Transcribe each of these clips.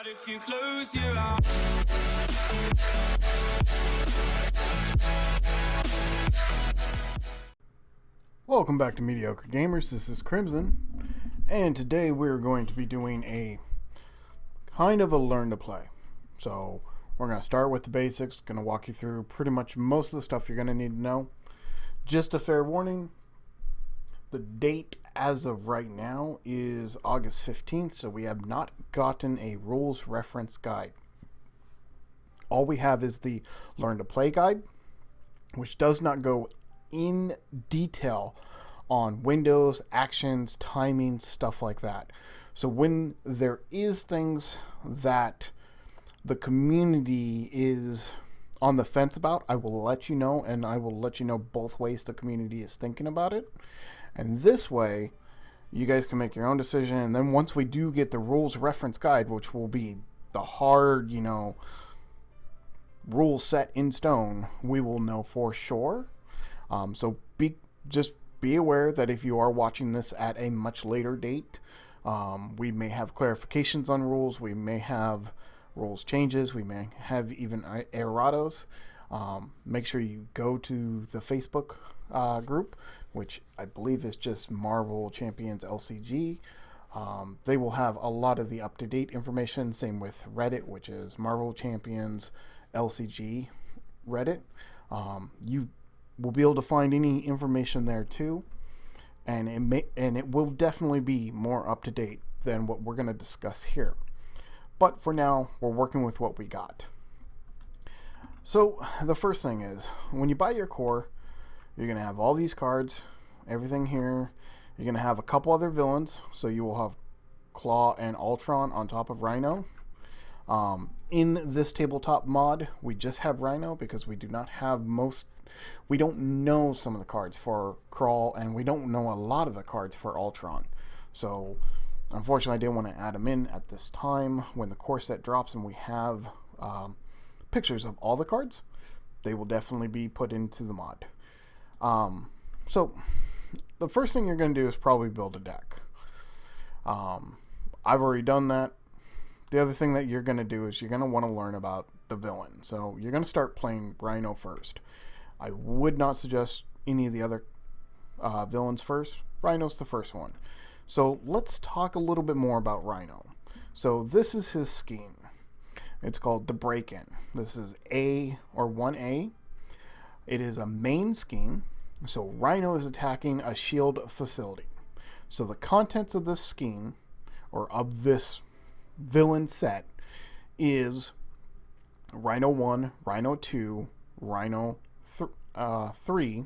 If you close your eyes. Welcome back to Mediocre Gamers. This is Crimson, and today we're going to be doing a kind of a learn to play. So we're going to start with the basics, going to walk you through pretty much most of the stuff you're going to need to know. Just a fair warning, the date as of right now is August 15th, so we have not gotten a rules reference guide. All we have is the Learn to Play guide, which does not go in detail on windows, actions, timing, stuff like that. So when there is things that the community is on the fence about, I will let you know, and I will let you know both ways the community is thinking about it. And this way, you guys can make your own decision. And then once we do get the rules reference guide, which will be the hard, rules set in stone, we will know for sure. So just be aware that if you are watching this at a much later date, we may have clarifications on rules. We may have rules changes. We may have even erratas. Make sure you go to the Facebook group, which I believe is just Marvel Champions LCG. They will have a lot of the up-to-date information. Same with Reddit, which is Marvel Champions LCG Reddit. You will be able to find any information there too, and it will definitely be more up-to-date than what we're going to discuss here. But for now, we're working with what we got. So the first thing is, when you buy your core, you're going to have all these cards, everything here. You're going to have a couple other villains, so you will have Claw and Ultron on top of Rhino. In this tabletop mod, we just have Rhino because we do not have we don't know some of the cards for Crawl, and we don't know a lot of the cards for Ultron. So unfortunately, I didn't want to add them in at this time. When the core set drops and we have pictures of all the cards, they will definitely be put into the mod. So the first thing you're going to do is probably build a deck. I've already done that. The other thing that you're going to do is you're going to want to learn about the villain. So you're going to start playing Rhino first. I would not suggest any of the other villains first. Rhino's the first one. So let's talk a little bit more about Rhino. So this is his scheme. It's called the Break-In. This is A or 1A. It is a main scheme. So Rhino is attacking a shield facility. So the contents of this scheme, or of this villain set, is Rhino 1, Rhino 2, Rhino 3.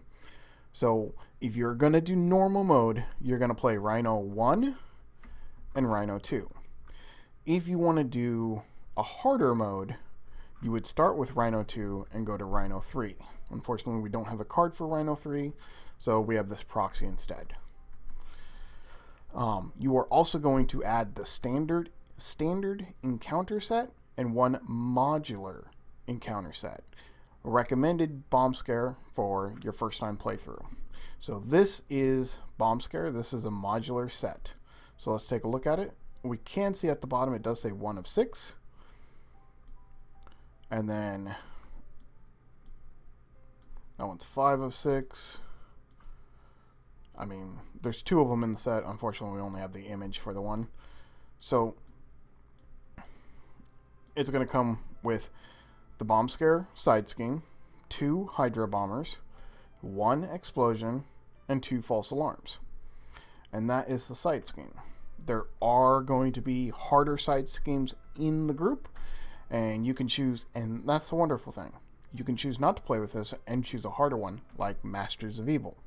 So if you're going to do normal mode, you're going to play Rhino 1 and Rhino 2. If you want to do a harder mode, you would start with Rhino 2 and go to Rhino 3. Unfortunately, we don't have a card for Rhino 3, so we have this proxy instead. You are also going to add the standard encounter set and one modular encounter set. A recommended bomb scare for your first time playthrough. So this is bomb scare. This is a modular set. So let's take a look at it. We can see at the bottom it does say 1 of 6. And then that one's 5 of 6. I mean, there's 2 of them in the set. Unfortunately, we only have the image for the one. So it's going to come with the bomb scare side scheme, 2 Hydra bombers, 1 explosion, and 2 false alarms. And that is the side scheme. There are going to be harder side schemes in the group, and you can choose, and that's the wonderful thing. You can choose not to play with this and choose a harder one, like Masters of Evil.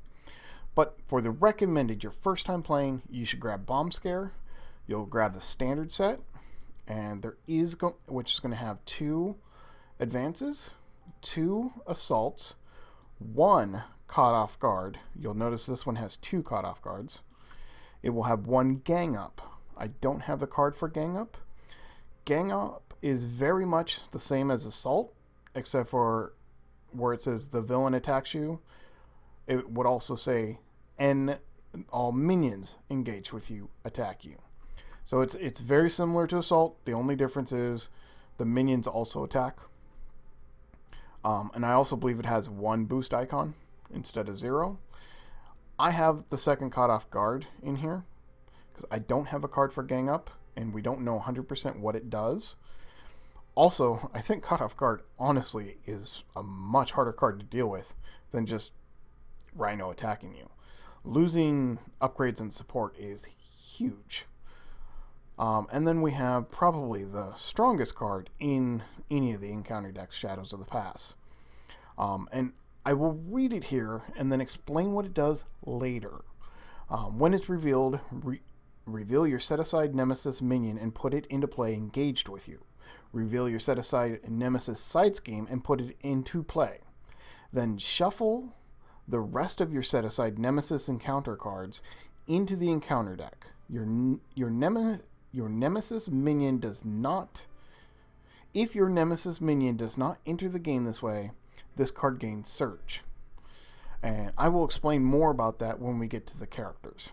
But for the recommended, your first time playing, you should grab Bomb Scare. You'll grab the standard set, and there is which is going to have 2 advances, 2 assaults, 1 caught off guard. You'll notice this one has 2 caught off guards. It will have 1 gang up. I don't have the card for gang up. Gang up is very much the same as assault, except for where it says the villain attacks you, it would also say all minions engaged with you attack you. So it's very similar to Assault. The only difference is the minions also attack. And I also believe it has 1 boost icon instead of 0. I have the second Caught Off Guard in here because I don't have a card for Gang Up, and we don't know 100% what it does. Also, I think Caught Off Guard, honestly, is a much harder card to deal with than just Rhino attacking you. Losing upgrades and support is huge. And then we have probably the strongest card in any of the encounter decks, Shadows of the Past. And I will read it here and then explain what it does later. When it's revealed, reveal your set-aside Nemesis minion and put it into play engaged with you. Reveal your set-aside Nemesis side scheme and put it into play. Then shuffle the rest of your set-aside Nemesis encounter cards into the encounter deck. Your Nemesis minion does not... If your Nemesis minion does not enter the game this way, this card gains Surge. And I will explain more about that when we get to the characters.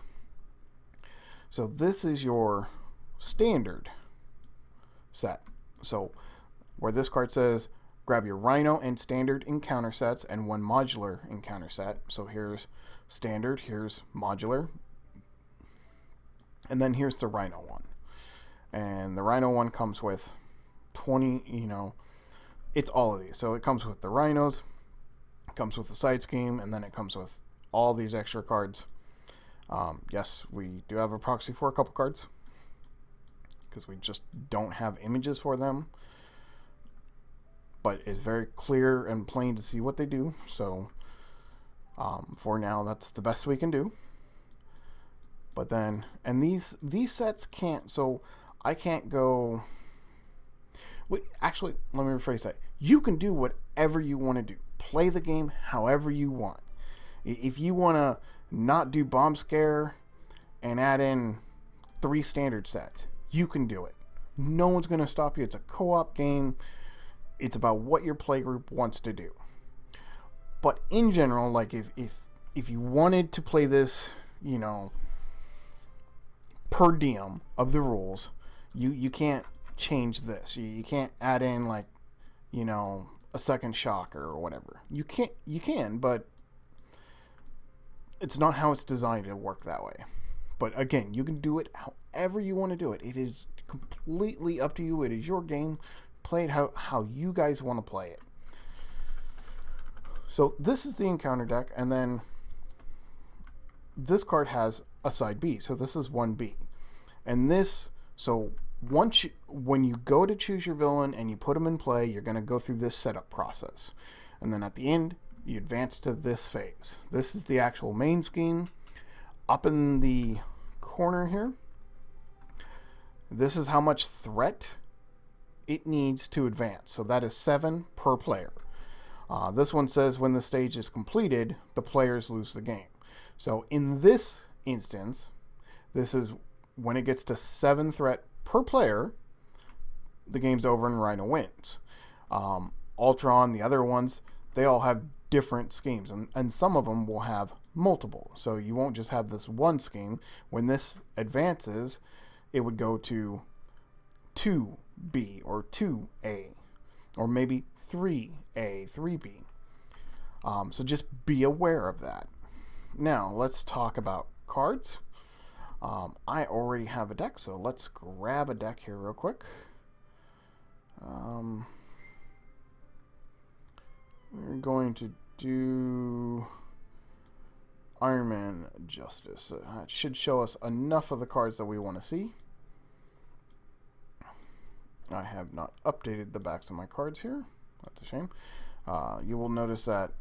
So this is your standard set. So where this card says, grab your Rhino and standard encounter sets and 1 modular encounter set. So here's standard, here's modular, and then here's the Rhino one. And the Rhino one comes with 20, it's all of these. So it comes with the Rhinos, it comes with the side scheme, and then it comes with all these extra cards. Yes, we do have a proxy for a couple cards because we just don't have images for them. But it's very clear and plain to see what they do. So for now, that's the best we can do. But then, and these sets can't, so I can't go... Wait, actually, let me rephrase that. You can do whatever you want to do. Play the game however you want. If you want to not do Bomb Scare and add in 3 standard sets, you can do it. No one's going to stop you. It's a co-op game. It's about what your playgroup wants to do. But in general, like if you wanted to play this, per diem of the rules, you can't change this. You can't add in a second shocker or whatever. You can, but it's not how it's designed to work that way. But again, you can do it however you want to do it. It is completely up to you. It is your game. Play it how you guys want to play it. So this is the encounter deck, and then this card has a side B. So this is 1B. And this, so when you go to choose your villain and you put them in play, you're going to go through this setup process. And then at the end, you advance to this phase. This is the actual main scheme. Up in the corner here, this is how much threat it needs to advance. So that is 7 per player. This one says when the stage is completed, the players lose the game. So in this instance, this is when it gets to 7 threat per player, the game's over and Rhino wins. Ultron, the other ones, they all have different schemes, and some of them will have multiple. So you won't just have this one scheme. When this advances, it would go to 2B or 2A, or maybe 3A, 3B. So just be aware of that. Now, let's talk about cards. I already have a deck, so let's grab a deck here real quick. We're going to do Iron Man Justice. It should show us enough of the cards that we want to see. I have not updated the backs of my cards here. That's a shame. You will notice that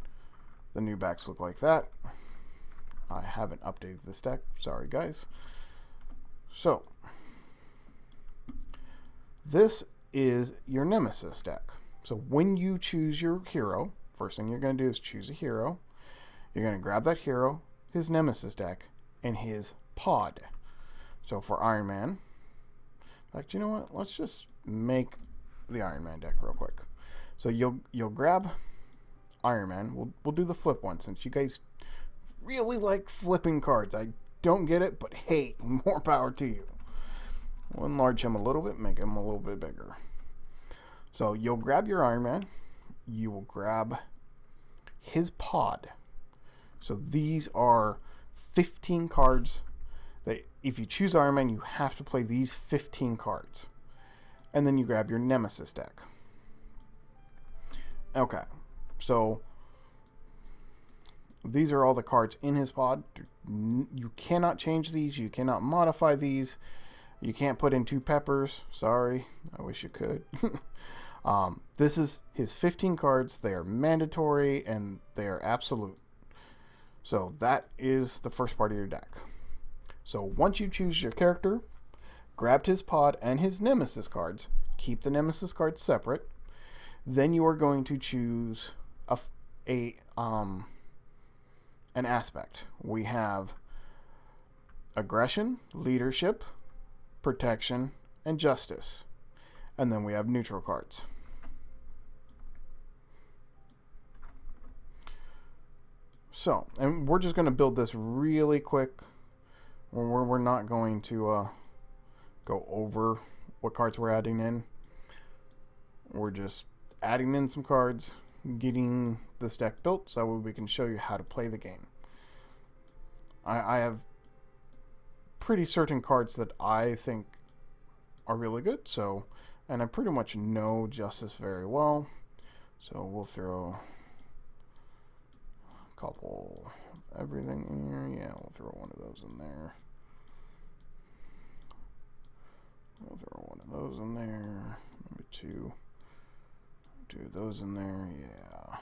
the new backs look like that. I haven't updated this deck. Sorry, guys. So, this is your Nemesis deck. So when you choose your hero, first thing you're going to do is choose a hero. You're going to grab that hero, his Nemesis deck, and his pod. So for Iron Man, in fact, you know what? Let's just make the Iron Man deck real quick. So you'll grab Iron Man. We'll do the flip one since you guys really like flipping cards. I don't get it, but hey, more power to you. We'll enlarge him a little bit, make him a little bit bigger. So you'll grab your Iron Man. You will grab his pod. So these are 15 cards that if you choose Iron Man, you have to play these 15 cards. And then you grab your Nemesis deck. Okay, so these are all the cards in his pod. You cannot change these. You cannot modify these. You can't put in 2 peppers. Sorry, I wish you could. This is his 15 cards. They are mandatory and they are absolute. So that is the first part of your deck. So once you choose your character, grab his pod and his Nemesis cards, keep the Nemesis cards separate. Then you are going to choose an aspect. We have aggression, leadership, protection, and justice. And then we have neutral cards. So, and we're just going to build this really quick. We're not going to go over what cards we're adding in. We're just adding in some cards, getting this deck built so we can show you how to play the game. I have pretty certain cards that I think are really good, so, and I pretty much know Justice very well, so we'll throw a couple of everything in here. Yeah, we'll throw one of those in there. We'll throw one of those in there. Maybe 2 of those in there. Yeah.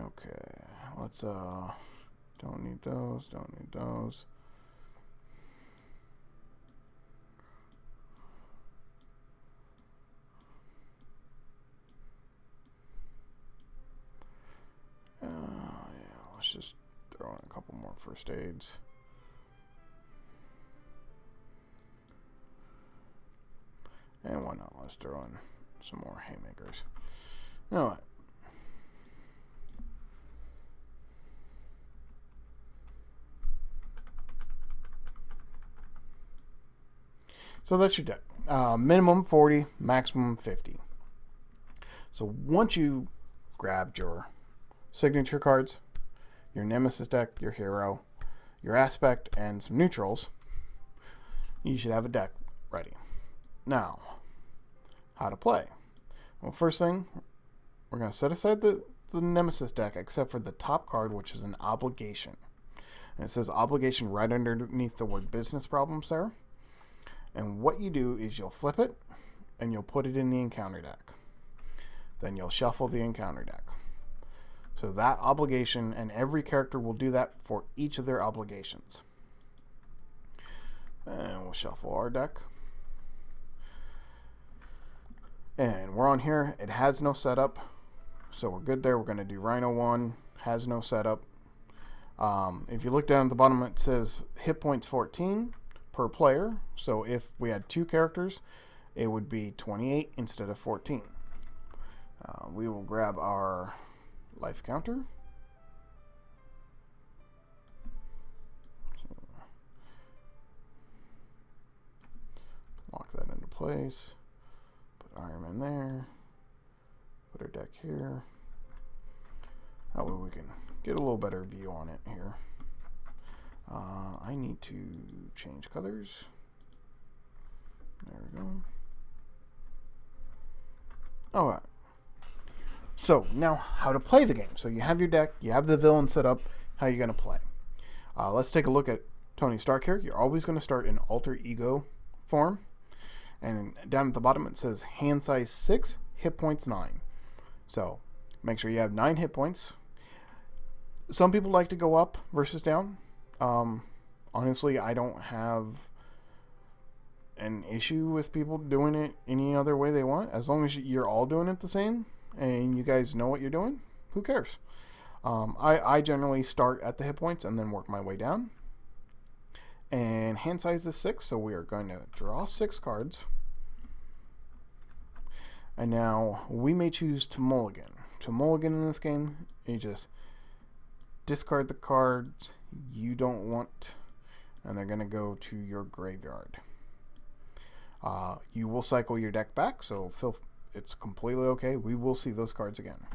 Okay. Let's don't need those. Don't need those. Yeah. Let's just throw in a couple more first aids. And why not? Let's throw in some more haymakers. All right. So that's your deck. Minimum 40, maximum 50. So once you grabbed your signature cards, your Nemesis deck, your hero, your aspect, and some neutrals, you should have a deck ready. Now, how to play. Well, first thing, we're going to set aside the Nemesis deck except for the top card, which is an obligation. And it says obligation right underneath the word business problems there. And what you do is you'll flip it and you'll put it in the encounter deck. Then you'll shuffle the encounter deck. So that obligation, and every character will do that for each of their obligations. And we'll shuffle our deck. And we're on here. It has no setup. So we're good there. We're going to do Rhino 1. Has no setup. If you look down at the bottom, it says hit points 14 per player. So if we had 2 characters, it would be 28 instead of 14. We will grab our life counter. Lock that into place. Put Iron Man there. Put our deck here. That way we can get a little better view on it here. I need to change colors. There we go. Alright. So, now how to play the game. So you have your deck, you have the villain set up, how are you going to play? Let's take a look at Tony Stark here. You're always going to start in alter ego form. And down at the bottom it says hand size 6, hit points 9. So, make sure you have 9 hit points. Some people like to go up versus down. Honestly, I don't have an issue with people doing it any other way they want. As long as you're all doing it the same and you guys know what you're doing, who cares? I generally start at the hit points and then work my way down. And hand size is 6, so we are going to draw 6 cards. And now we may choose to mulligan. To mulligan in this game, you just discard the cards you don't want, and they're going to go to your graveyard. You will cycle your deck back, so it's completely okay. We will see those cards again.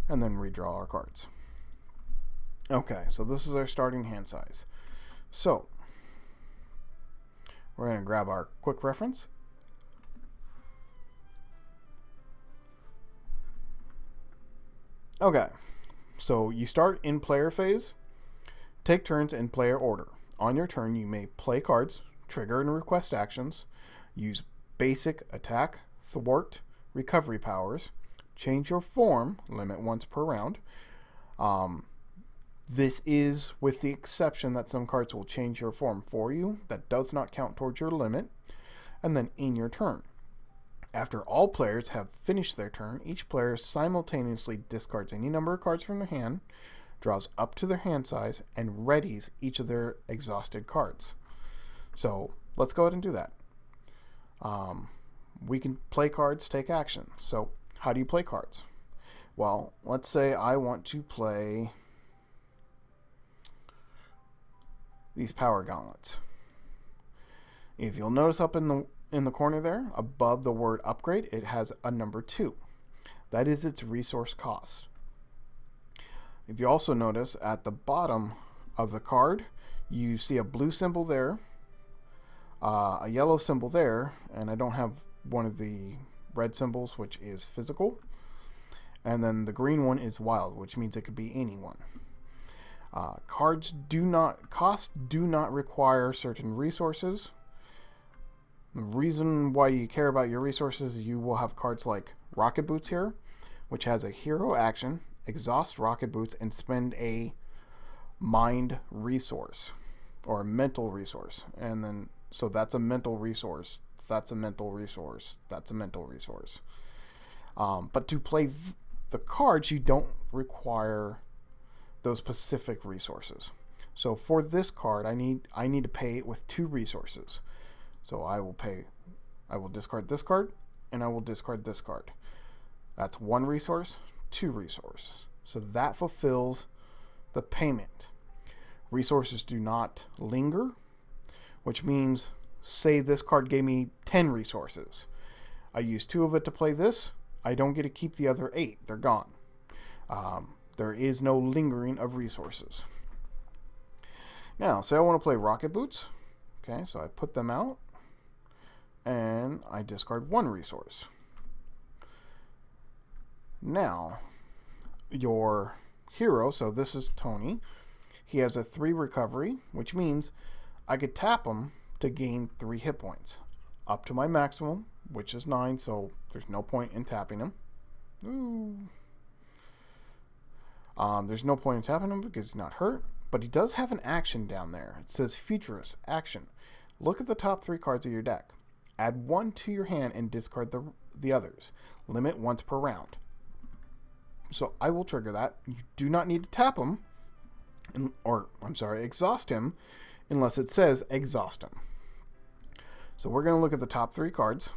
And then redraw our cards. Okay, so this is our starting hand size. So, we're going to grab our quick reference. Okay, so you start in player phase. Take turns in player order. On your turn, you may play cards, trigger and request actions, use basic attack, thwart, recovery powers, change your form, limit once per round. This is with the exception that some cards will change your form for you. That does not count towards your limit. And then in your turn. After all players have finished their turn, each player simultaneously discards any number of cards from their hand, draws up to their hand size, and readies each of their exhausted cards. So let's go ahead and do that. We can play cards, take action. So how do you play cards? Well, let's say I want to play these power gauntlets. If you'll notice up in the corner there, above the word upgrade, it has a number 2. That is its resource cost. If you also notice at the bottom of the card, you see a blue symbol there, a yellow symbol there, and I don't have one of the red symbols, which is physical, and then the green one is wild, which means it could be anyone. Cards do not require certain resources. The reason why you care about your resources is you will have cards like Rocket Boots here, which has a hero action, exhaust Rocket Boots, and spend a mind resource or a mental resource. And then, so that's a mental resource. That's a mental resource. That's a mental resource. But to play the cards, you don't require those specific resources. So for this card, I need to pay it with 2 resources. So I will discard this card, and I will discard this card. That's 1 resource, 2 resources. So that fulfills the payment. Resources do not linger, which means, say this card gave me 10 resources. I use 2 of it to play this. I don't get to keep the other 8. They're gone. There is no lingering of resources. Now, say I want to play Rocket Boots. Okay, so I put them out, and I discard 1 resource. Now, your hero, so this is Tony, he has a 3 recovery, which means I could tap him to gain 3 hit points, up to my maximum, which is 9, so there's no point in tapping him. Ooh. There's no point in tapping him because he's not hurt, but he does have an action down there. It says Futurist Action. Look at the top 3 cards of your deck. Add 1 to your hand and discard the others. Limit once per round. So I will trigger that. You do not need to tap him, exhaust him, unless it says exhaust him. So we're going to look at the top 3 cards,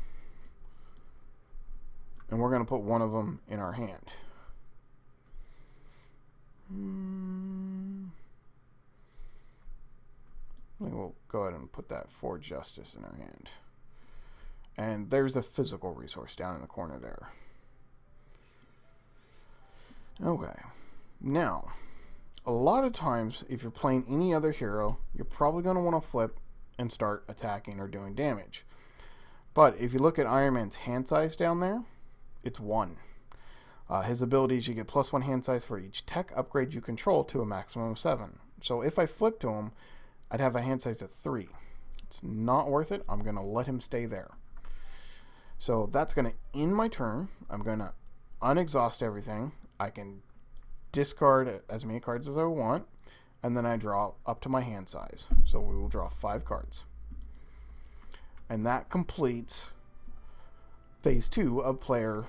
and we're going to put 1 of them in our hand. We'll go ahead and put that for Justice in our hand. And there's a physical resource down in the corner there. Okay. Now, a lot of times, if you're playing any other hero, you're probably going to want to flip and start attacking or doing damage. But if you look at Iron Man's hand size down there, it's 1. His abilities, you get +1 hand size for each tech upgrade you control to a maximum of 7. So if I flip to him, I'd have a hand size of 3. It's not worth it. I'm going to let him stay there. So that's going to end my turn. I'm going to unexhaust everything. I can discard as many cards as I want, and then I draw up to my hand size. So we will draw 5 cards. And that completes phase 2 of player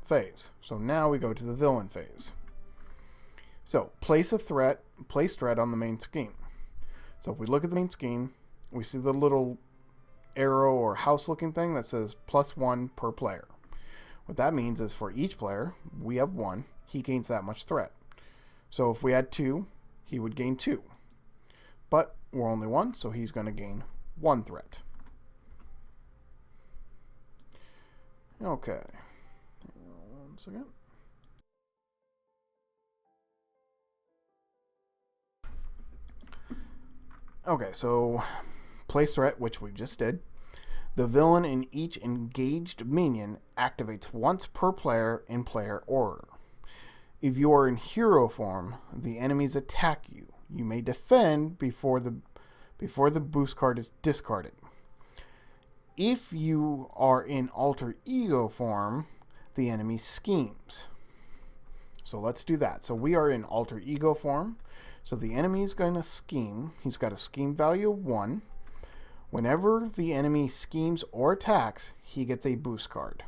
phase. So now we go to the villain phase. So place threat on the main scheme. So if we look at the main scheme, we see the little arrow or house looking thing that says +1 per player. What that means is for each player, we have 1, he gains that much threat. So if we had 2, he would gain 2. But we're only 1, so he's going to gain 1 threat. Okay. One second. Okay, so place threat, which we just did. The villain in each engaged minion activates once per player in player order. If you are in hero form, the enemies attack you. You may defend before the boost card is discarded. If you are in alter ego form, the enemy schemes. So let's do that. So we are in alter ego form. So the enemy is going to scheme. He's got a scheme value of 1. Whenever the enemy schemes or attacks, he gets a boost card.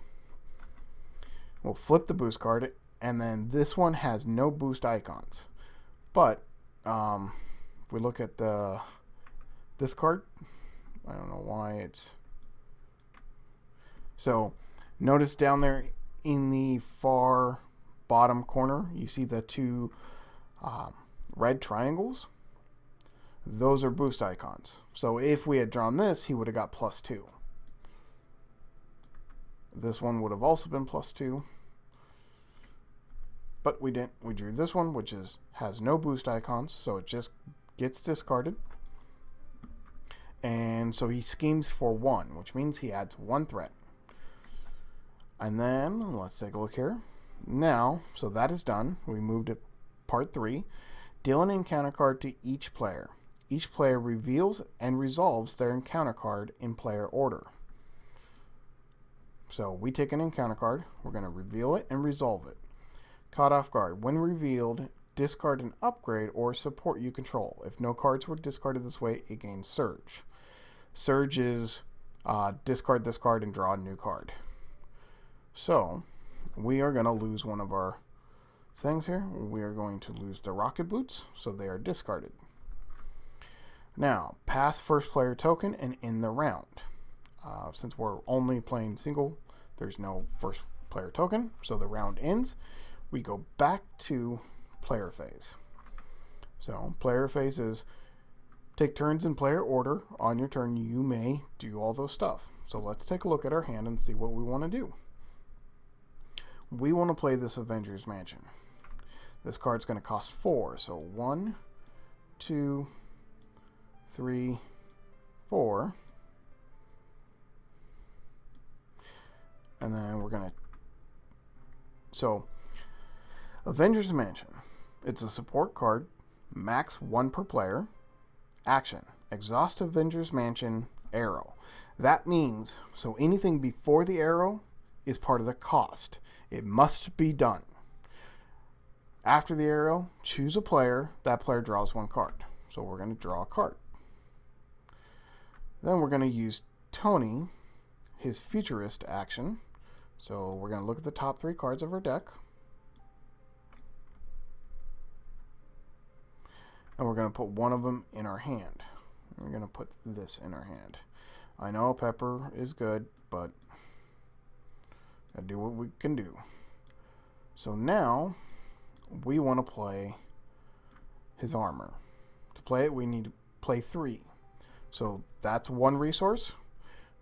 We'll flip the boost card, and then this one has no boost icons. But if we look at this card, I don't know why it's... So notice down there in the far bottom corner, you see the 2 red triangles. Those are boost icons. So if we had drawn this, he would have got +2. This one would have also been +2. But we didn't. We drew this one, which has no boost icons, so it just gets discarded. And so he schemes for 1, which means he adds 1 threat. And then, let's take a look here. Now, so that is done. We moved to part 3. Deal an encounter card to each player. Each player reveals and resolves their encounter card in player order. So we take an encounter card. We're going to reveal it and resolve it. Caught off guard. When revealed, discard an upgrade or support you control. If no cards were discarded this way, it gains Surge. Surge is discard this card and draw a new card. So we are going to lose one of our things here. We are going to lose the rocket boots, so they are discarded. Now, pass first player token and end the round. Since we're only playing single, there's no first player token, so the round ends. We go back to player phase. So player phase is take turns in player order. On your turn, you may do all those stuff. So let's take a look at our hand and see what we want to do. We want to play this Avengers Mansion. This card's going to cost 4. So 1, 2, 3, 4. And then we're going to... So, Avengers Mansion. It's a support card. Max 1 per player. Action. Exhaust Avengers Mansion arrow. That means, so anything before the arrow is part of the cost. It must be done. After the arrow, choose a player. That player draws 1 card. So we're going to draw a card. Then we're going to use Tony, his futurist action. So we're going to look at the top 3 cards of our deck. And we're going to put one of them in our hand. We're going to put this in our hand. I know Pepper is good, but gotta do what we can do. So now we want to play his armor. To play it, we need to play 3. So that's 1 resource.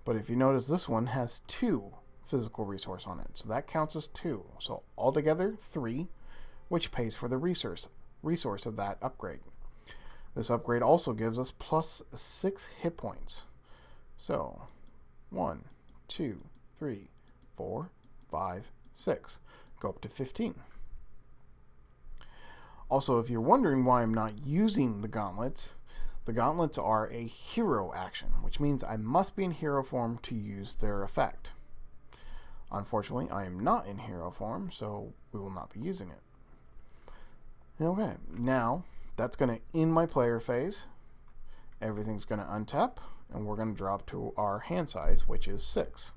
But if you notice, this one has 2 physical resource on it. So that counts as 2. So altogether, 3, which pays for the resource of that upgrade. This upgrade also gives us plus 6 hit points. So 1, 2, 3, 4, 5, 6. Go up to 15. Also, if you're wondering why I'm not using the gauntlets are a hero action, which means I must be in hero form to use their effect. Unfortunately, I am not in hero form, so we will not be using it. Okay, now that's going to end my player phase. Everything's going to untap, and we're going to drop to our hand size, which is 6.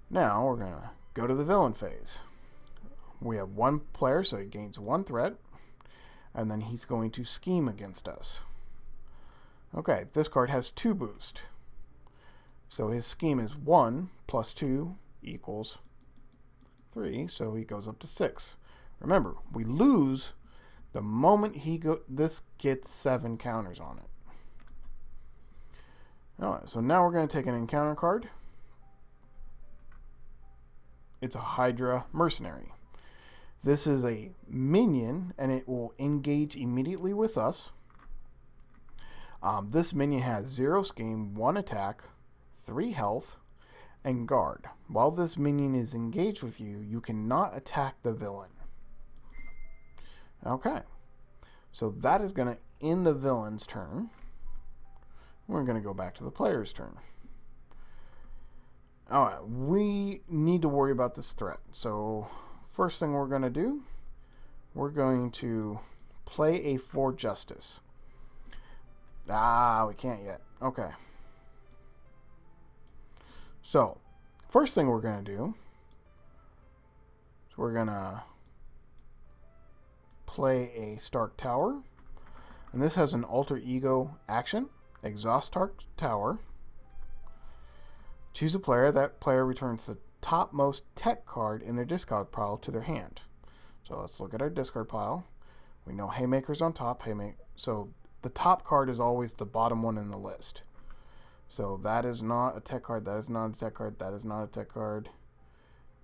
Now we're going to go to the villain phase. We have 1 player, so he gains 1 threat, and then he's going to scheme against us. Okay, this card has 2 boost. So his scheme is 1 plus 2 equals 3, so he goes up to 6. Remember, we lose the moment this gets 7 counters on it. Alright, so now we're going to take an encounter card. it's a Hydra mercenary. This is a minion, and it will engage immediately with us. This minion has 0 scheme, 1 attack, 3 health, and guard. While this minion is engaged with you, you cannot attack the villain. Okay, so that is going to end the villain's turn. We're going to go back to the player's turn. Alright, we need to worry about this threat. So, first thing we're going to do, we're going to play a For Justice. We can't yet. Okay. So, first thing we're going to do is we're going to play a Stark Tower. And this has an alter ego action. Exhaust Stark Tower. Choose a player. That player returns the topmost tech card in their discard pile to their hand. So let's look at our discard pile. We know Haymaker's on top. So the top card is always the bottom one in the list. So that is not a tech card. That is not a tech card. That is not a tech card.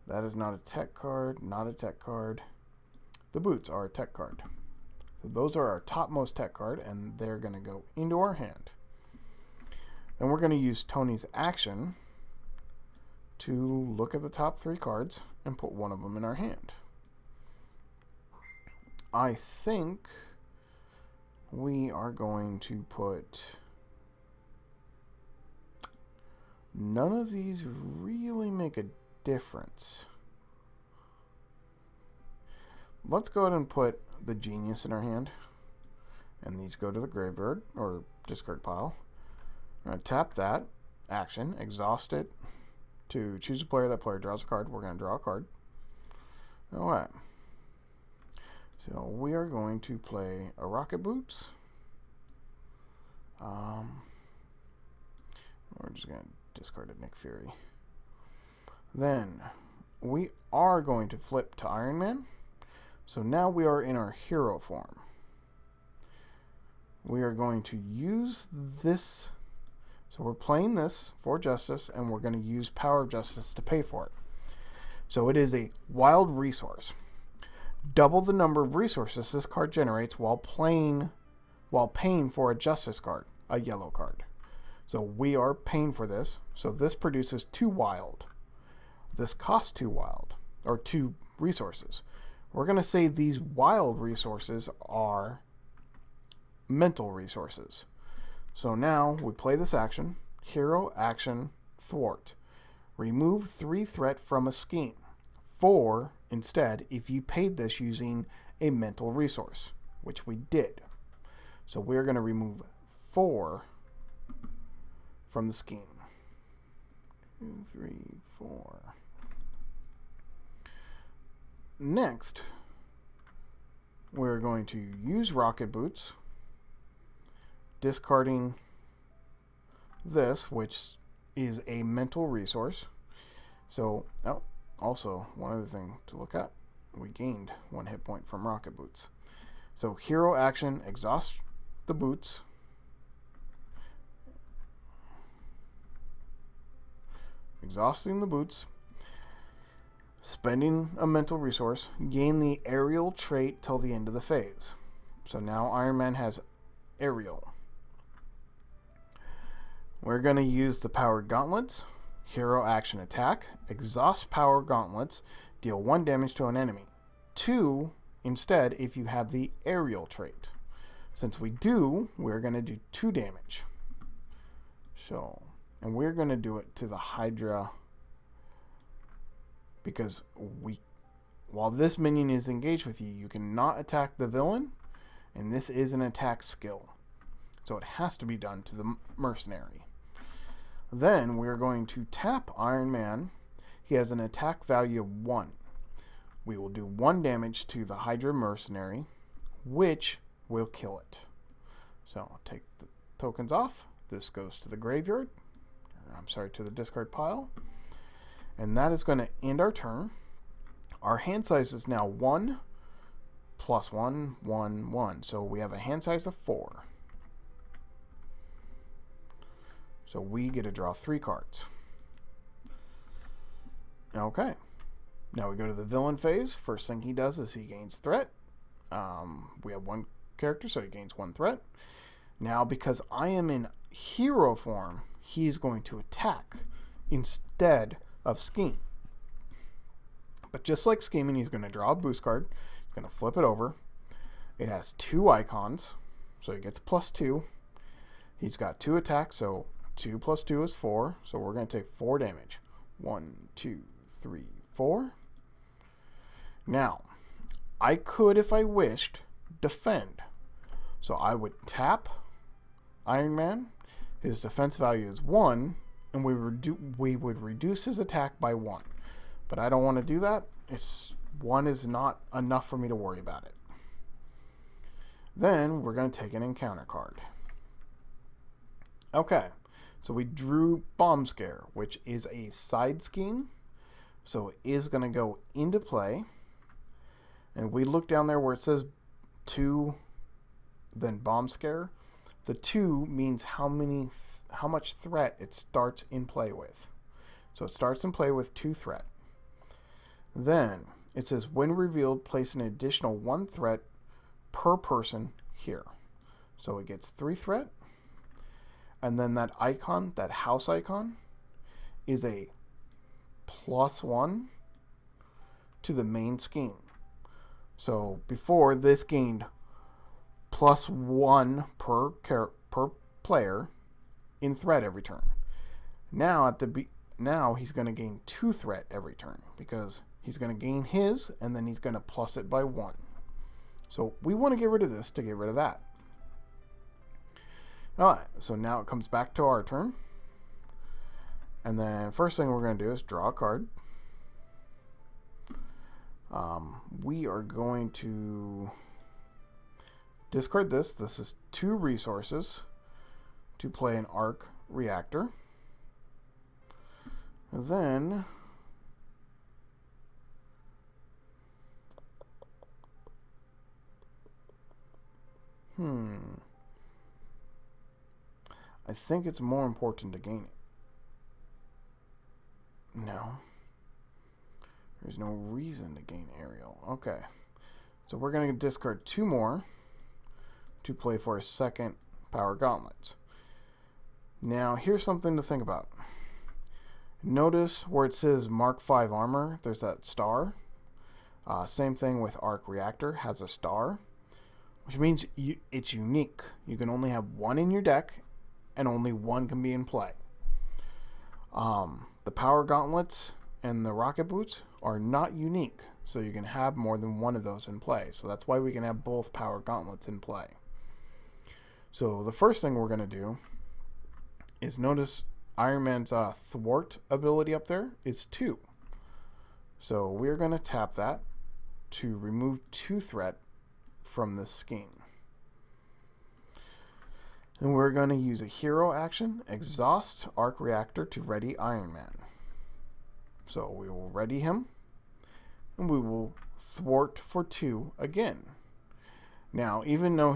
That is not a tech card. Not a tech card. The boots are a tech card. So those are our topmost tech card, and they're going to go into our hand. Then we're going to use Tony's action to look at the top 3 cards and put one of them in our hand. I think we are going to put... None of these really make a difference. Let's go ahead and put the Genius in our hand. And these go to the graveyard, or discard pile. I'm going to tap that action, exhaust it, to choose a player. That player draws a card. We're going to draw a card. Alright. So we are going to play a Rocket Boots. We're just going to discard a Nick Fury. Then we are going to flip to Iron Man. So now we are in our hero form. We are going to use this. So we're playing this For Justice, and we're going to use Power of Justice to pay for it. So it is a wild resource. Double the number of resources this card generates while paying for a Justice card, a yellow card. So we are paying for this. So this produces 2 wild. This costs 2 wild, or 2 resources. We're going to say these wild resources are mental resources. So now we play this action. Hero action, thwart. Remove 3 threat from a scheme. 4 instead if you paid this using a mental resource, which we did. So we're going to remove 4 from the scheme. 2, 3, 4. Next, we're going to use Rocket Boots, discarding this, which is a mental resource. So, also, one other thing to look at, we gained 1 hit point from Rocket Boots. So, hero action, exhaust the boots. Exhausting the boots. Spending a mental resource, gain the aerial trait till the end of the phase. So now Iron Man has aerial. We're going to use the powered gauntlets. Hero action attack. Exhaust power gauntlets. Deal 1 damage to an enemy. 2 instead if you have the aerial trait. Since we do, we're going to do 2 damage. So, and we're going to do it to the Hydra. Because while this minion is engaged with you, you cannot attack the villain, and this is an attack skill. So it has to be done to the mercenary. Then we're going to tap Iron Man. He has an attack value of 1. We will do 1 damage to the Hydra mercenary, which will kill it. So take the tokens off. This goes to the graveyard. To the discard pile. And that is going to end our turn. Our hand size is now 1 plus 1, 1, 1. So we have a hand size of 4. So we get to draw 3 cards. Okay. Now we go to the villain phase. First thing he does is he gains threat. We have one character, so he gains one threat. Now, because I am in hero form, he's going to attack instead of scheme. But just like scheming, he's going to draw a boost card. He's going to flip it over. It has 2 icons, so he gets +2. He's got 2 attacks, so 2 + 2 is 4. So we're going to take 4 damage. 1, 2, 3, 4. Now, I could, if I wished, defend. So I would tap Iron Man. His defense value is 1, and we would reduce his attack by 1. But I don't want to do that. 1 is not enough for me to worry about it. Then we're going to take an encounter card. Okay, so we drew Bomb Scare, which is a side scheme. So it is going to go into play. And we look down there where it says 2, then Bomb Scare. The 2 means how much threat it starts in play with. So it starts in play with 2 threat. Then it says when revealed, place an additional 1 threat per person here. So it gets 3 threat. And then that icon, that house icon, is a +1 to the main scheme. So before, this gained +1 per player in threat every turn. Now now he's going to gain 2 threat every turn because he's going to gain his and then he's going to plus it by 1. So we want to get rid of this to get rid of that. Alright, so now it comes back to our turn. And then first thing we're going to do is draw a card. We are going to discard this. This is 2 resources to play an arc reactor. And then I think it's more important to gain it. No. There's no reason to gain aerial. Okay. So we're going to discard 2 more to play for a second power gauntlets. Now, here's something to think about. Notice where it says Mark 5 armor, there's that star. Same thing with arc reactor, has a star, which means it's unique. You can only have 1 in your deck, and only 1 can be in play. The power gauntlets and the rocket boots are not unique, so you can have more than 1 of those in play. So that's why we can have both power gauntlets in play. So the first thing we're going to do is notice Iron Man's thwart ability up there is 2. So we're going to tap that to remove 2 threat from this scheme. And we're going to use a hero action, exhaust arc reactor to ready Iron Man. So we will ready him, and we will thwart for 2 again. Now, even though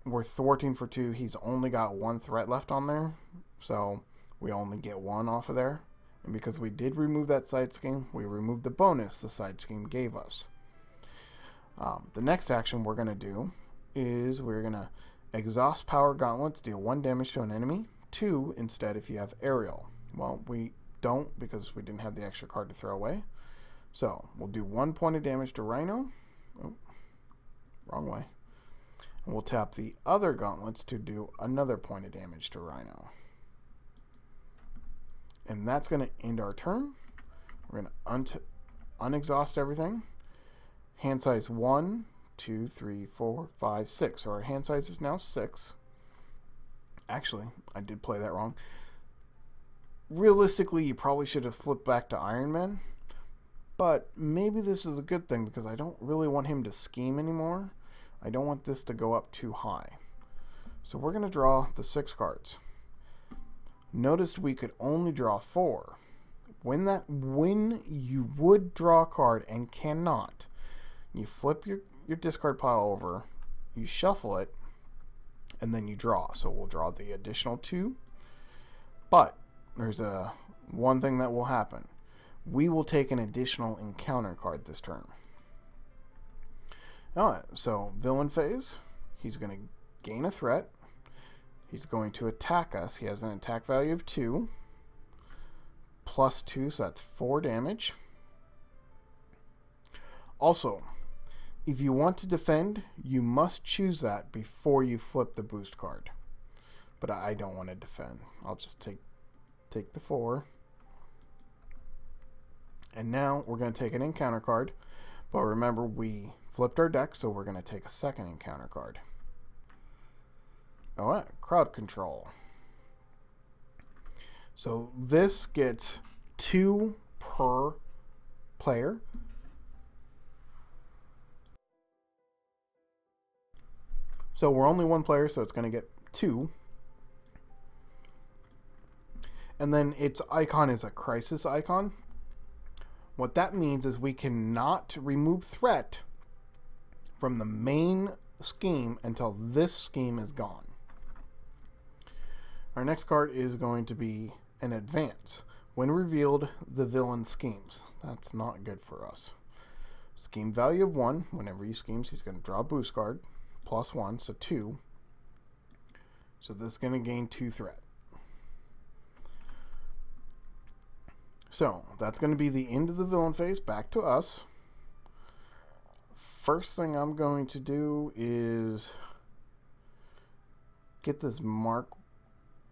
we're thwarting for 2, he's only got 1 threat left on there, so we only get 1 off of there. And because we did remove that side scheme, we removed the bonus the side scheme gave us. The next action we're going to do is we're going to exhaust power gauntlets, deal 1 damage to an enemy, 2 instead if you have aerial. Well, we don't because we didn't have the extra card to throw away. So we'll do 1 point of damage to Rhino. Oh, wrong way. And we'll tap the other gauntlets to do another point of damage to Rhino. And that's going to end our turn. We're going to unexhaust everything. Hand size 1, 2, 3, 4, 5, 6. So our hand size is now 6. Actually, I did play that wrong. Realistically, you probably should have flipped back to Iron Man. But maybe this is a good thing because I don't really want him to scheme anymore. I don't want this to go up too high. So we're going to draw the 6 cards. Notice we could only draw 4. When you would draw a card and cannot, you flip your discard pile over, you shuffle it, and then you draw. So we'll draw the additional 2. But there's one thing that will happen. we will take an additional encounter card this turn. Alright, so villain phase. He's going to gain a threat. He's going to attack us. He has an attack value of 2. Plus 2, so that's 4 damage. Also, if you want to defend, you must choose that before you flip the boost card. But I don't want to defend. I'll just take the 4. And now we're going to take an encounter card. But remember, we flipped our deck, so we're going to take a second encounter card. Alright, crowd control. So this gets 2 per player. So we're only 1 player, so it's going to get 2. And then its icon is a crisis icon. What that means is we cannot remove threat from the main scheme until this scheme is gone. Our next card is going to be an advance. When revealed, the villain schemes. That's not good for us. Scheme value of 1. Whenever he schemes, he's going to draw a boost card. Plus 1, so 2. So this is going to gain 2 threat. So that's going to be the end of the villain phase. Back to us. First thing I'm going to do is get this Mark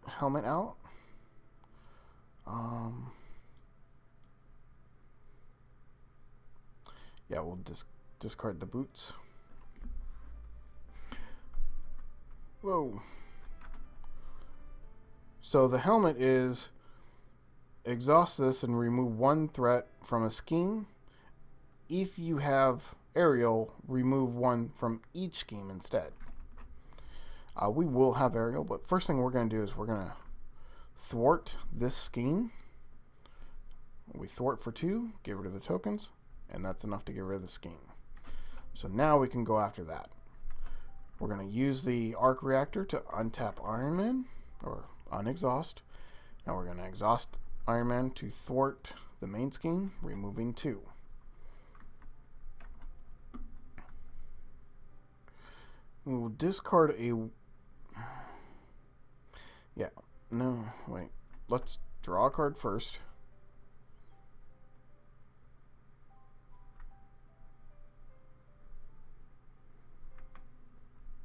helmet out. Yeah, we'll discard the boots. Whoa. So the helmet is exhaust this and remove 1 threat from a scheme. If you have aerial, remove 1 from each scheme instead. We will have aerial, but first thing we're going to do is we're going to thwart this scheme. We thwart for 2, get rid of the tokens, and that's enough to get rid of the scheme. So now we can go after that. We're going to use the arc reactor to untap Iron Man, or unexhaust. Now we're going to exhaust Iron Man to thwart the main scheme, removing 2. We'll discard a... Yeah, no, wait. Let's draw a card first.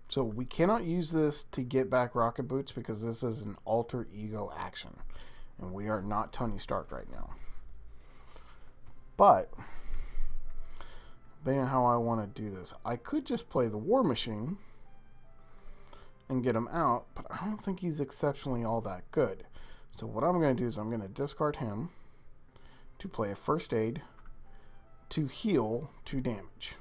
So we cannot use this to get back Rocket Boots because this is an alter ego action. And we are not Tony Stark right now. But, being how I want to do this, I could just play the War Machine and get him out, but I don't think he's exceptionally all that good. So what I'm going to do is I'm going to discard him to play a First Aid to heal 2 damage.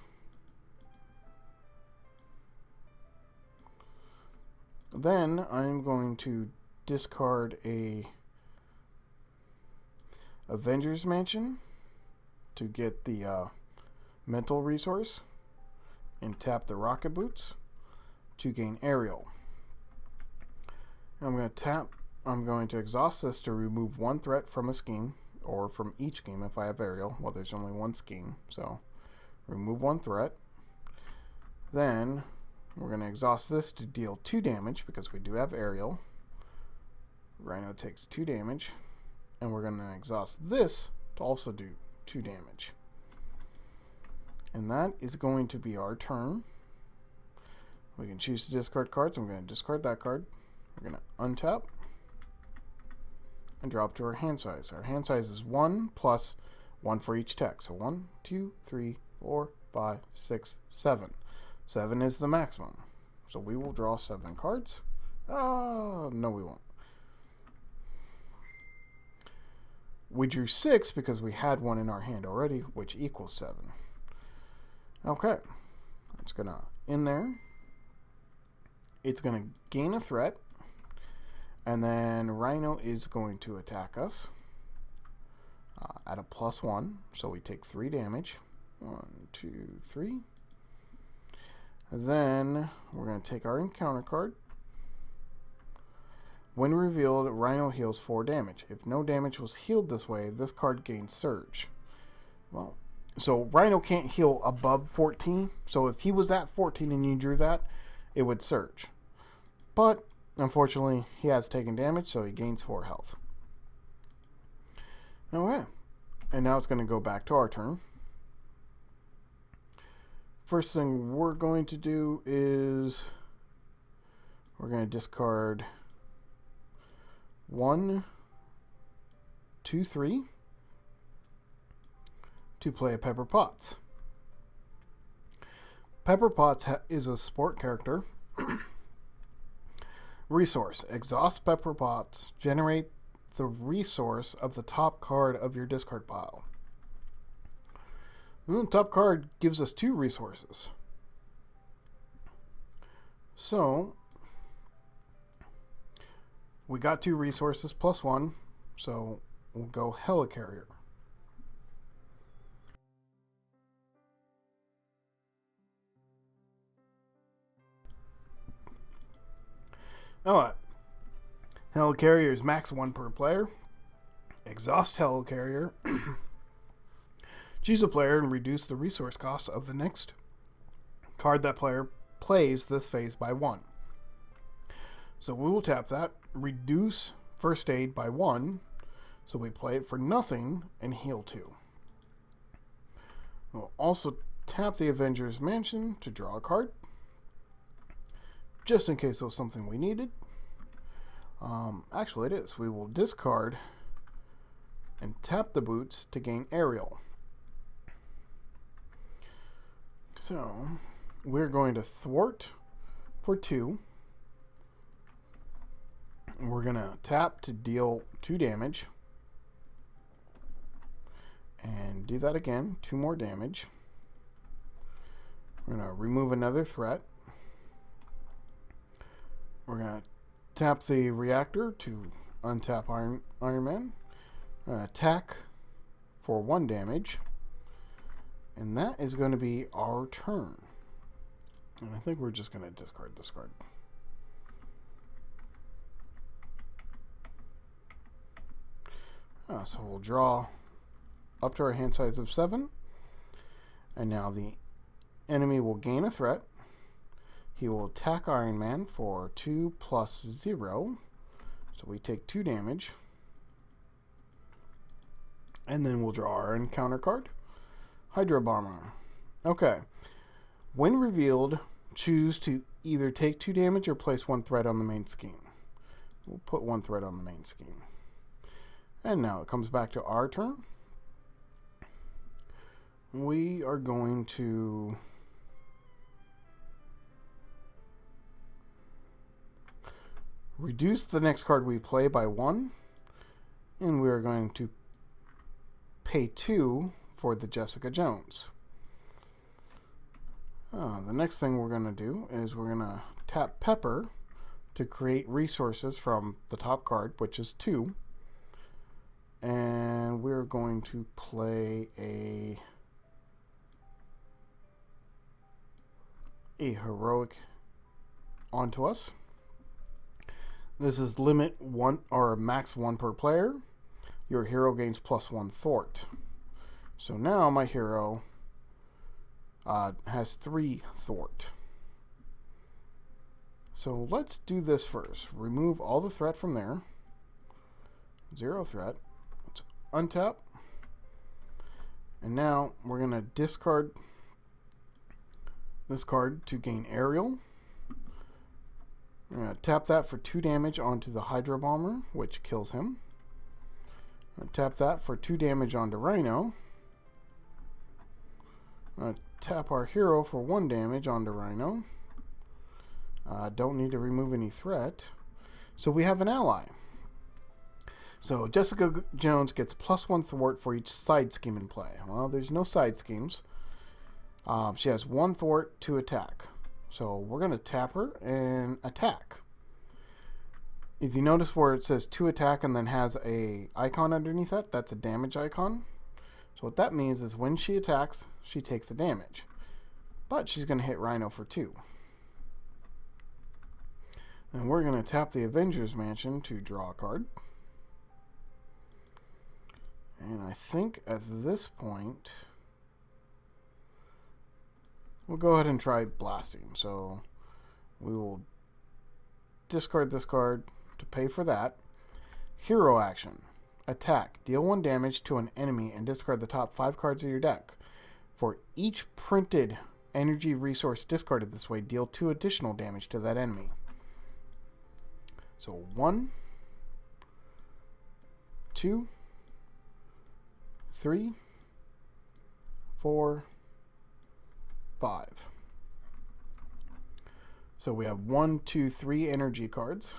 Then I'm going to discard a Avengers Mansion to get the mental resource and tap the Rocket Boots to gain aerial. I'm going to exhaust this to remove 1 threat from a scheme, or from each scheme if I have aerial. Well, there's only 1 scheme, so remove 1 threat. Then we're going to exhaust this to deal 2 damage because we do have aerial. Rhino takes 2 damage. And we're going to exhaust this to also do 2 damage. And that is going to be our turn. We can choose to discard cards. I'm going to discard that card. We're going to untap and drop to our hand size. Our hand size is 1 plus 1 for each tech. So 1, 2, 3, 4, 5, 6, 7. 7 is the maximum. So we will draw 7 cards. No, we won't. We drew 6 because we had 1 in our hand already, which equals 7. Okay. That's going to in there. It's going to gain a threat. And then Rhino is going to attack us at a +1. So we take 3 damage. 1, 2, 3. And then we're going to take our encounter card. When revealed, Rhino heals 4 damage. If no damage was healed this way, this card gains Surge. Well, so Rhino can't heal above 14. So if he was at 14 and you drew that, it would Surge. But unfortunately, he has taken damage, so he gains 4 health. Okay. And now it's going to go back to our turn. First thing we're going to do is we're going to discard 1, 2, 3 to play a Pepper Potts. Pepper Potts is a support character. Resource. Exhaust Pepper Potts. Generate the resource of the top card of your discard pile. The top card gives us 2 resources. So, we got 2 resources plus 1, so we'll go Helicarrier. Alright. Helicarrier is max 1 per player. Exhaust Helicarrier. Choose a player and reduce the resource cost of the next card that player plays this phase by 1. So we will tap that, reduce first aid by 1, so we play it for nothing and heal 2. We'll also tap the Avengers Mansion to draw a card, just in case it was something we needed. Actually it is. We will discard and tap the boots to gain Aerial. So, we're going to thwart for 2. We're going to tap to deal 2 damage. And do that again, 2 more damage. We're going to remove another threat. We're going to tap the reactor to untap Iron Man. Attack for 1 damage. And that is going to be our turn. And I think we're just going to discard this card. So we'll draw up to our hand size of 7. And now the enemy will gain a threat. He will attack Iron Man for 2 plus 0. So we take 2 damage. And then we'll draw our encounter card. Hydra Bomber. Okay. When revealed, choose to either take 2 damage or place 1 threat on the main scheme. We'll put 1 threat on the main scheme. And now it comes back to our turn. We are going to reduce the next card we play by 1. And we are going to pay 2 for the Jessica Jones. The next thing we're going to do is we're going to tap Pepper to create resources from the top card, which is 2. And we're going to play a heroic onto us. This is limit 1 or max 1 per player. Your hero gains plus 1 thwart. So now my hero has 3 thwart. So let's do this first. Remove all the threat from there. 0 threat. Let's untap. And now we're going to discard this card to gain Aerial. We're going to tap that for 2 damage onto the Hydra Bomber, which kills him. I'm going to tap that for 2 damage onto Rhino. I'm going to tap our hero for 1 damage onto Rhino. Don't need to remove any threat. So we have an ally. So Jessica Jones gets plus 1 thwart for each side scheme in play. Well, there's no side schemes. She has 1 thwart to attack. So we're going to tap her and attack. If you notice where it says to attack and then has a icon underneath that, that's a damage icon. So what that means is when she attacks, she takes the damage. But she's going to hit Rhino for 2. And we're going to tap the Avengers Mansion to draw a card. And I think at this point, we'll go ahead and try blasting. So we will discard this card to pay for that. Hero action. Attack. Deal 1 damage to an enemy and discard the top 5 cards of your deck. For each printed energy resource discarded this way, deal 2 additional damage to that enemy. So 1, 2, 3, 4, 5. So we have 1, 2, 3 energy cards.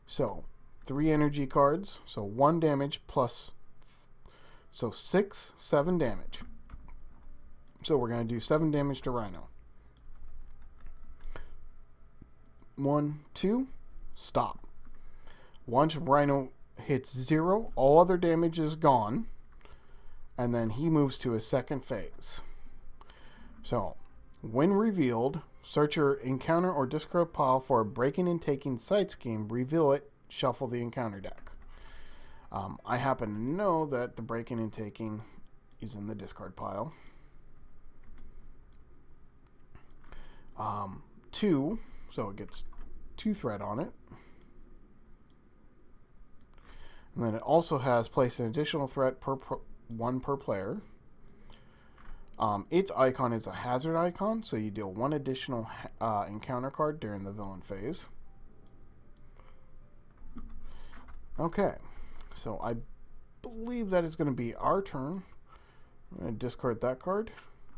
So 3 energy cards, so 1 damage plus, so 6, 7 damage. So we're going to do 7 damage to Rhino. 1, 2, stop. Once Rhino hits 0, all other damage is gone, and then he moves to his second phase. So, when revealed, search your encounter or discard pile for a breaking and taking side scheme, reveal it, shuffle the encounter deck. I happen to know that the breaking and taking is in the discard pile. 2, so it gets 2 threat on it. And then it also has placed an additional threat per 1 per player. Its icon is a hazard icon, so you deal 1 additional encounter card during the villain phase. Okay, so I believe that is going to be our turn. I'm going to discard that card.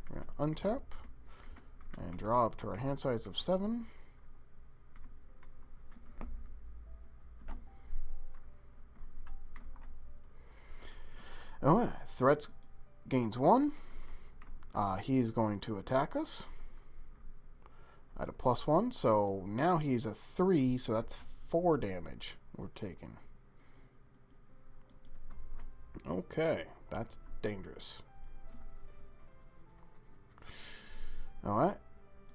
We're going to untap and draw up to our hand size of 7. Alright, threats gains 1. He's going to attack us at a +1. So now he's a 3, so that's 4 damage we're taking. Okay, that's dangerous. Alright,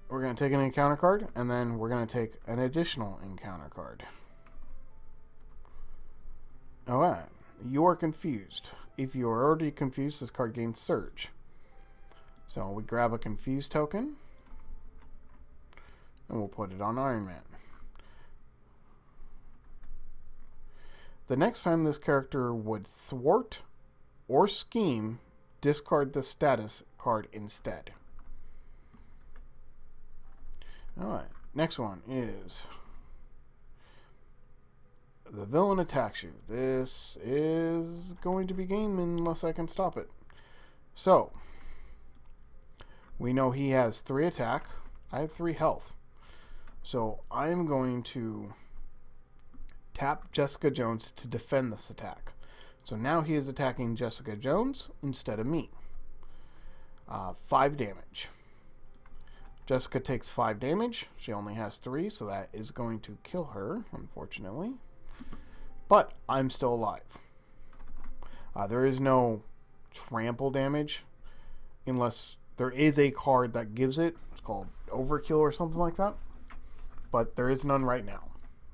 we're going to take an encounter card, and then we're going to take an additional encounter card. Alright, you are confused. If you are already confused, this card gains Surge. So we grab a Confused token, and we'll put it on Iron Man. The next time this character would thwart or scheme, discard the status card instead. Alright, next one is the villain attacks you. This is going to be game unless I can stop it. So, we know he has 3 attack. I have 3 health. So, I'm going to tap Jessica Jones to defend this attack. So now he is attacking Jessica Jones instead of me. 5 damage. Jessica takes 5 damage. She only has 3, so that is going to kill her, unfortunately. But I'm still alive. There is no trample damage unless there is a card that gives it. It's called Overkill or something like that. But there is none right now.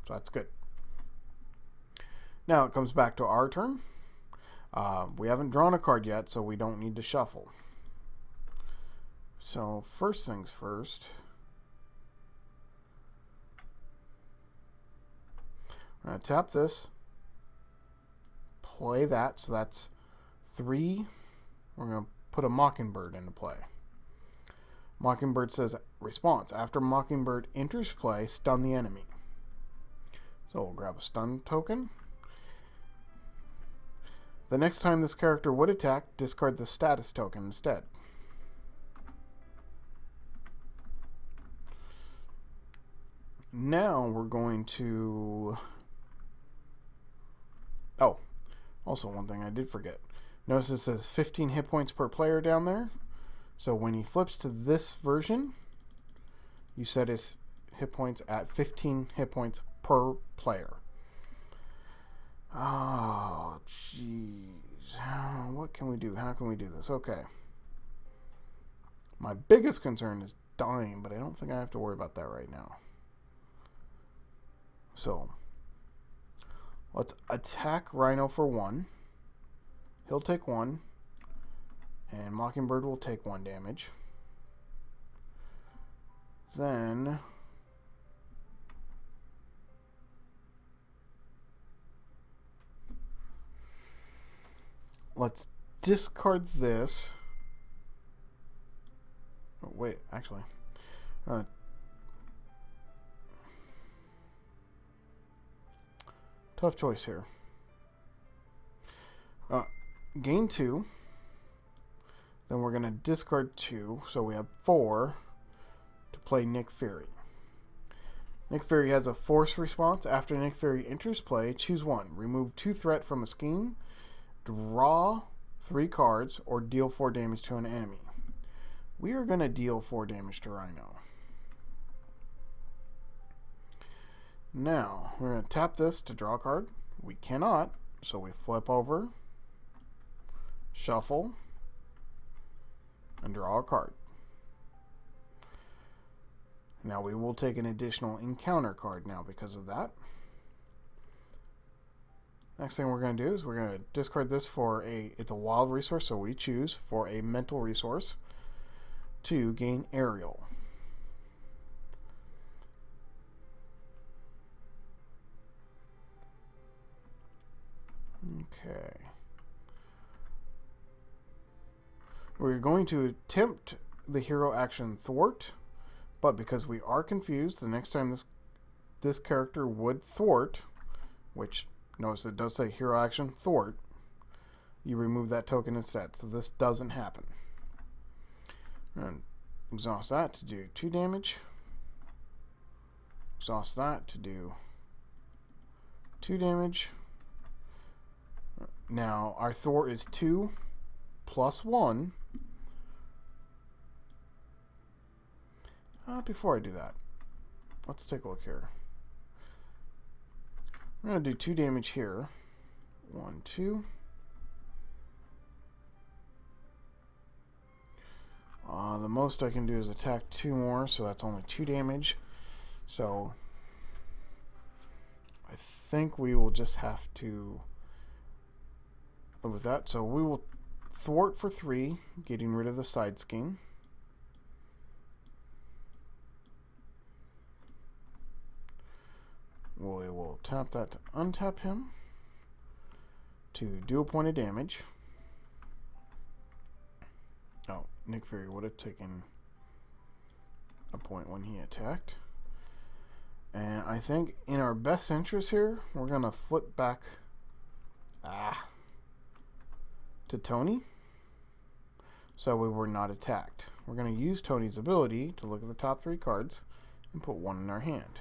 So that's good. Now it comes back to our turn. We haven't drawn a card yet, so we don't need to shuffle. So first things first. I'm going to tap this. Play that, so that's 3. We're going to put a Mockingbird into play. Mockingbird says response. After Mockingbird enters play, stun the enemy. So we'll grab a stun token. The next time this character would attack, discard the status token instead. Now we're going to... Oh, also one thing I did forget. Notice it says 15 hit points per player down there. So when he flips to this version, you set his hit points at 15 hit points per player. Oh, jeez. What can we do? How can we do this? Okay. My biggest concern is dying, but I don't think I have to worry about that right now. So, let's attack Rhino for 1. He'll take 1. And Mockingbird will take 1 damage. Then let's discard this. Oh, wait, actually. Tough choice here. Gain 2. Then we're going to discard 2. So we have 4 to play Nick Fury. Nick Fury has a force response. After Nick Fury enters play, choose 1. Remove 2 threat from a scheme. Draw 3 cards or deal 4 damage to an enemy. We are going to deal 4 damage to Rhino. Now, we're going to tap this to draw a card. We cannot, so we flip over, shuffle, and draw a card. Now we will take an additional encounter card now because of that. Next thing we're going to do is we're going to discard this for it's a wild resource, so we choose for a mental resource to gain aerial. Okay. We're going to attempt the hero action thwart, but because we are confused, the next time this character would thwart, which notice it does say hero action thwart, you remove that token instead. So this doesn't happen. And exhaust that to do 2 damage. Exhaust that to do 2 damage. Now our thwart is 2 plus 1. Before I do that, let's take a look here. I'm going to do 2 damage here. 1, 2. The most I can do is attack 2 more, so that's only 2 damage. So I think we will just have to live with that. So we will thwart for 3, getting rid of the side scheme. We will tap that to untap him to do a point of damage. Oh, Nick Fury would have taken a point when he attacked. And I think in our best interest here, we're going to flip back to Tony. So we were not attacked. We're going to use Tony's ability to look at the top 3 cards and put 1 in our hand.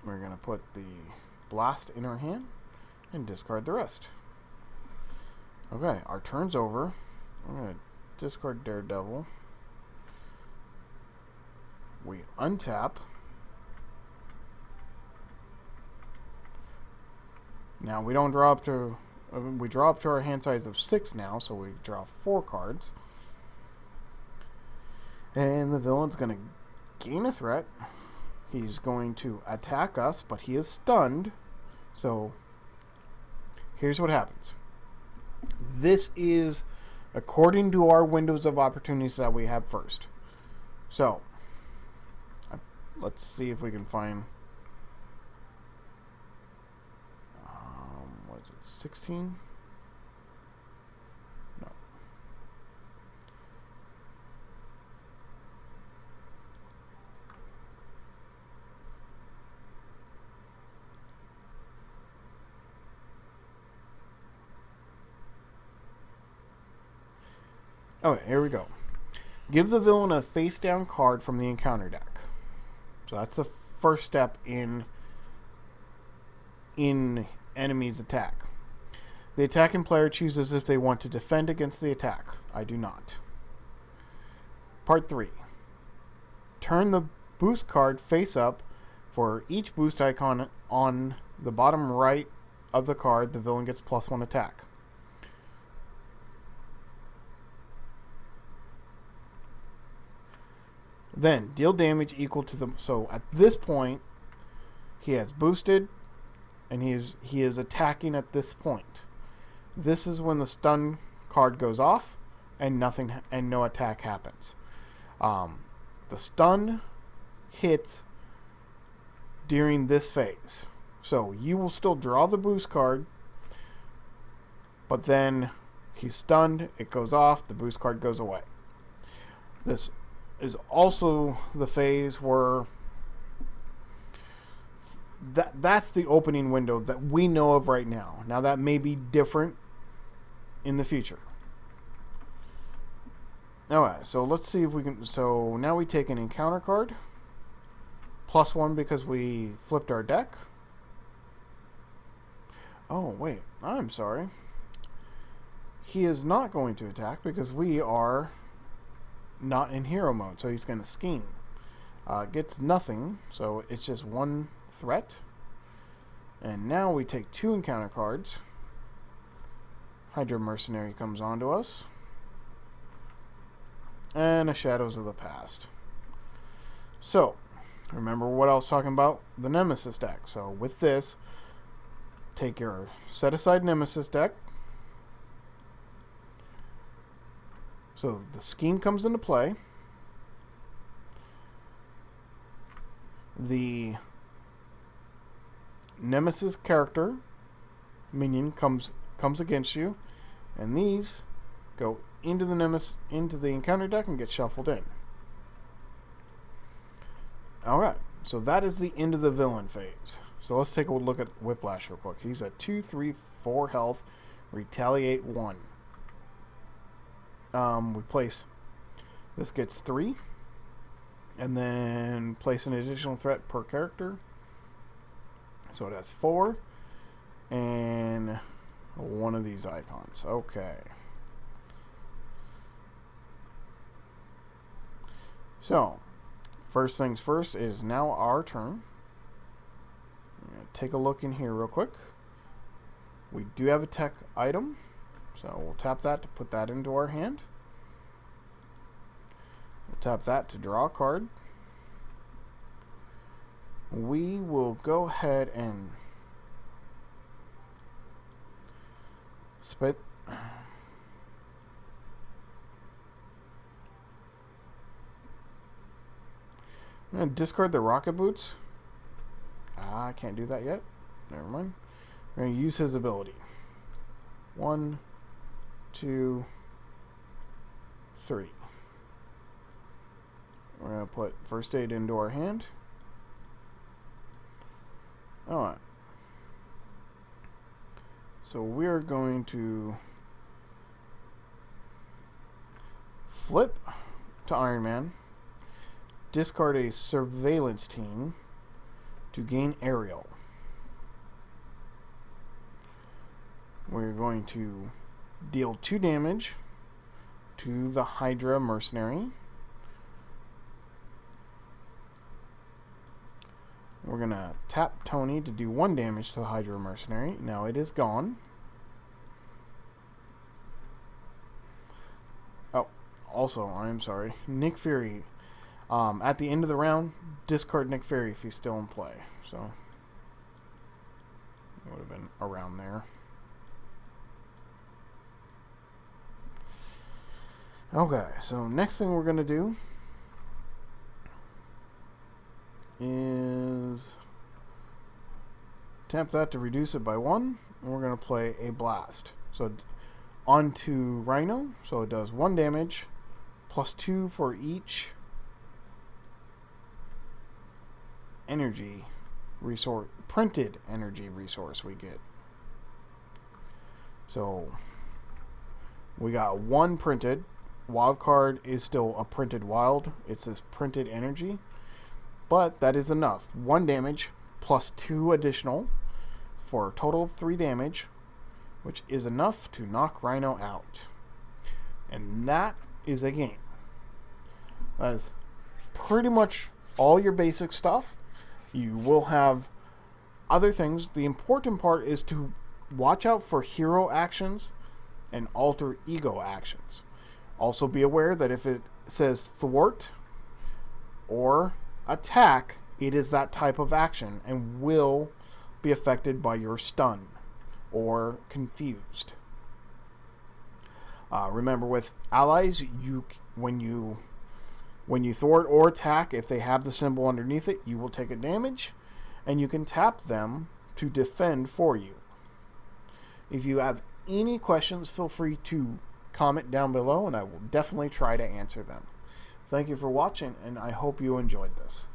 We're going to put the blast in our hand and discard the rest. Okay, our turn's over. I'm going to discard Daredevil. We untap. Now we don't draw up to... we draw up to our hand size of 6 now, so we draw 4 cards. And the villain's going to gain a threat. He's going to attack us, but he is stunned. So, here's what happens. This is according to our windows of opportunities that we have first. So, let's see if we can find... what is it, 16? No. Okay, here we go. Give the villain a face-down card from the encounter deck. So that's the first step in enemy's attack. The attacking player chooses if they want to defend against the attack. I do not. Part 3. Turn the boost card face up. For each boost icon on the bottom right of the card, the villain gets +1 attack. Then deal damage equal to the. So at this point, he has boosted, and he is attacking at this point. This is when the stun card goes off, and no attack happens. The stun hits during this phase, so you will still draw the boost card, but then he's stunned. It goes off. The boost card goes away. This is also the phase where that's the opening window that we know of right now. Now that may be different in the future. Alright, so let's see if we can. So now we take an encounter card. +1 because we flipped our deck. Oh, wait. I'm sorry. He is not going to attack because we are not in hero mode. So he's going to scheme. Gets nothing. So it's just one threat. And now we take 2 encounter cards. Hydra Mercenary comes onto us. And a Shadows of the Past. So, remember what I was talking about? The Nemesis deck. So with this, take your set aside Nemesis deck. So the scheme comes into play. The Nemesis character minion comes against you, and these go into the encounter deck and get shuffled in. Alright, so that is the end of the villain phase. So let's take a look at Whiplash real quick. He's at 2, 3, 4 health, retaliate 1. We place, this gets 3, and then place an additional threat per character. So it has 4, and one of these icons. Okay. So, first things first, it is now our turn. I'm going to take a look in here real quick. We do have a tech item, so we'll tap that to put that into our hand. We'll tap that to draw a card. We will go ahead and spit. I'm going to discard the rocket boots. I can't do that yet. Never mind. We're going to use his ability. 1, 2, 3. We're going to put first aid into our hand. Alright. So we're going to flip to Iron Man. Discard a surveillance team to gain aerial. We're going to deal 2 damage to the Hydra Mercenary. We're going to tap Tony to do 1 damage to the Hydra Mercenary. Now it is gone. Oh, also, I'm sorry. Nick Fury. At the end of the round, discard Nick Fury if he's still in play. So, it would have been around there. Okay, so next thing we're going to do is tap that to reduce it by 1. And we're going to play a blast. So, onto Rhino. So it does 1 damage, +2 for each energy resource, printed energy resource we get. So we got 1 printed. Wild card is still a printed wild. It's this printed energy, but that is enough. 1 damage +2 additional for a total of 3 damage, which is enough to knock Rhino out. And that is a game. That is pretty much all your basic stuff. You will have other things. The important part is to watch out for hero actions and alter ego actions. Also be aware that if it says thwart, or attack, it is that type of action and will be affected by your stun or confused. Remember, with allies, when you thwart or attack, if they have the symbol underneath it, you will take a damage, and you can tap them to defend for you. If you have any questions, feel free to comment down below, and I will definitely try to answer them. Thank you for watching, and I hope you enjoyed this.